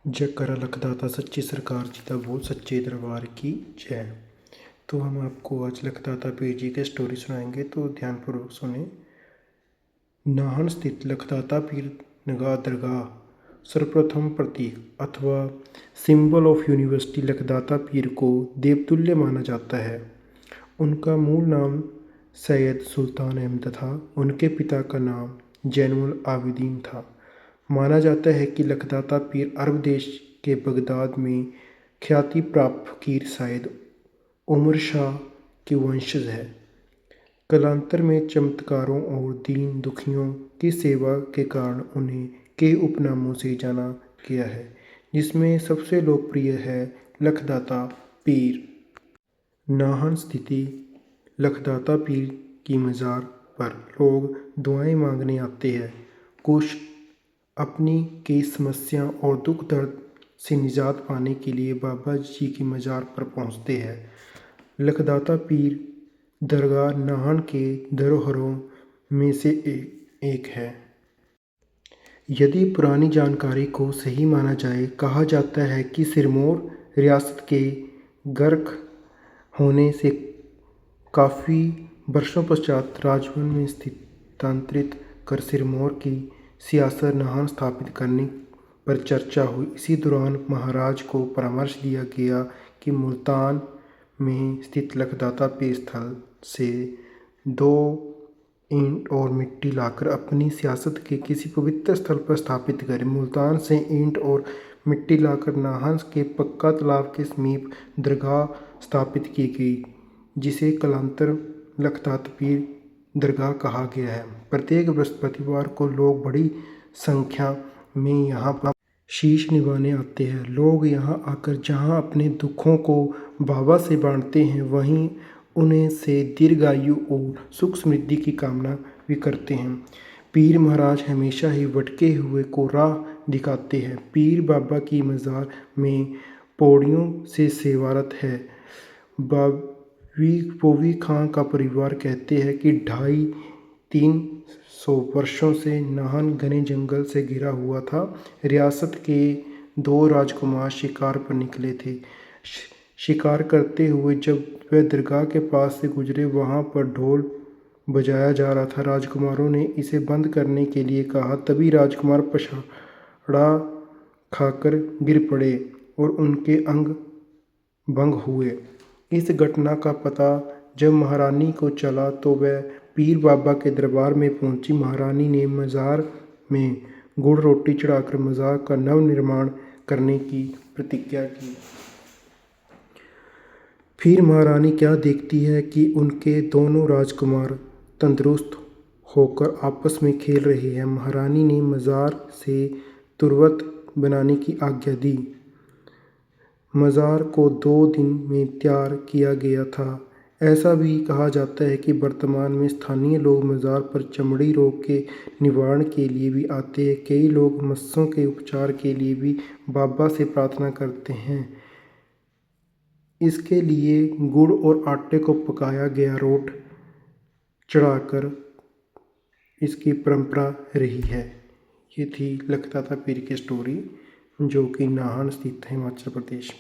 जयकारा लखदाता सच्ची सरकार जीता बोल सच्चे दरबार की जय। तो हम आपको आज लखदाता पीर जी की स्टोरी सुनाएंगे, तो ध्यानपूर्वक सुने। नाहन स्थित लखदाता पीर नगाह दरगाह सर्वप्रथम प्रतीक अथवा सिंबल ऑफ यूनिवर्सिटी लखदाता पीर को देवतुल्य माना जाता है। उनका मूल नाम सैयद सुल्तान अहमद था। उनके पिता का नाम जैनुल आबिदीन था। माना जाता है कि लखदाता पीर अरब देश के बगदाद में ख्याति प्राप्त फकीर सैयद उमर शाह के वंशज है। कालांतर में चमत्कारों और दीन दुखियों की सेवा के कारण उन्हें कई उपनामों से जाना गया है, जिसमें सबसे लोकप्रिय है लखदाता पीर। नाहन स्थिति लखदाता पीर की मज़ार पर लोग दुआएं मांगने आते हैं। कुछ अपनी कई समस्या और दुख दर्द से निजात पाने के लिए बाबा जी की मज़ार पर पहुंचते हैं। लखदाता पीर दरगाह नाहन के धरोहरों में से एक है। यदि पुरानी जानकारी को सही माना जाए, कहा जाता है कि सिरमौर रियासत के गर्क होने से काफ़ी वर्षों पश्चात राजवन में स्थानांतरित कर सिरमौर की सियासत नाहन स्थापित करने पर चर्चा हुई। इसी दौरान महाराज को परामर्श दिया गया कि मुल्तान में स्थित लखदाता पीर स्थल से 2 ईंट और मिट्टी लाकर अपनी सियासत के किसी पवित्र स्थल पर स्थापित करें। मुल्तान से ईंट और मिट्टी लाकर नाहन के पक्का तालाब के समीप दरगाह स्थापित की गई, जिसे कालांतर लखदाता पीर दरगाह कहा गया है। प्रत्येक बृहस्पतिवार को लोग बड़ी संख्या में यहाँ पर शीश निभाने आते हैं। लोग यहाँ आकर जहाँ अपने दुखों को बाबा से बांटते हैं, वहीं उन्हें से दीर्घायु और सुख समृद्धि की कामना भी करते हैं। पीर महाराज हमेशा ही भटके हुए को राह दिखाते हैं। पीर बाबा की मज़ार में पौड़ियों से सेवारत है। बोवी खां का परिवार कहते हैं कि 250-300 वर्षों से नाहन घने जंगल से घिरा हुआ था। रियासत के 2 राजकुमार शिकार पर निकले थे। शिकार करते हुए जब वह दरगाह के पास से गुजरे, वहाँ पर ढोल बजाया जा रहा था। राजकुमारों ने इसे बंद करने के लिए कहा। तभी राजकुमार पछाड़ा खाकर गिर पड़े और उनके अंग भंग हुए। इस घटना का पता जब महारानी को चला तो वह पीर बाबा के दरबार में पहुंची। महारानी ने मज़ार में गुड़ रोटी चढ़ाकर मज़ार का नवनिर्माण करने की प्रतिज्ञा की। फिर महारानी क्या देखती है कि उनके दोनों राजकुमार तंदुरुस्त होकर आपस में खेल रहे हैं। महारानी ने मज़ार से तुरवत बनाने की आज्ञा दी। मज़ार को 2 दिन में तैयार किया गया था। ऐसा भी कहा जाता है कि वर्तमान में स्थानीय लोग मज़ार पर चमड़ी रोग के निवारण के लिए भी आते हैं। कई लोग मस्सों के उपचार के लिए भी बाबा से प्रार्थना करते हैं। इसके लिए गुड़ और आटे को पकाया गया रोट चढ़ाकर इसकी परंपरा रही है। ये थी लखदाता पीर की स्टोरी, जो कि नाहन स्थित है हिमाचल प्रदेश में।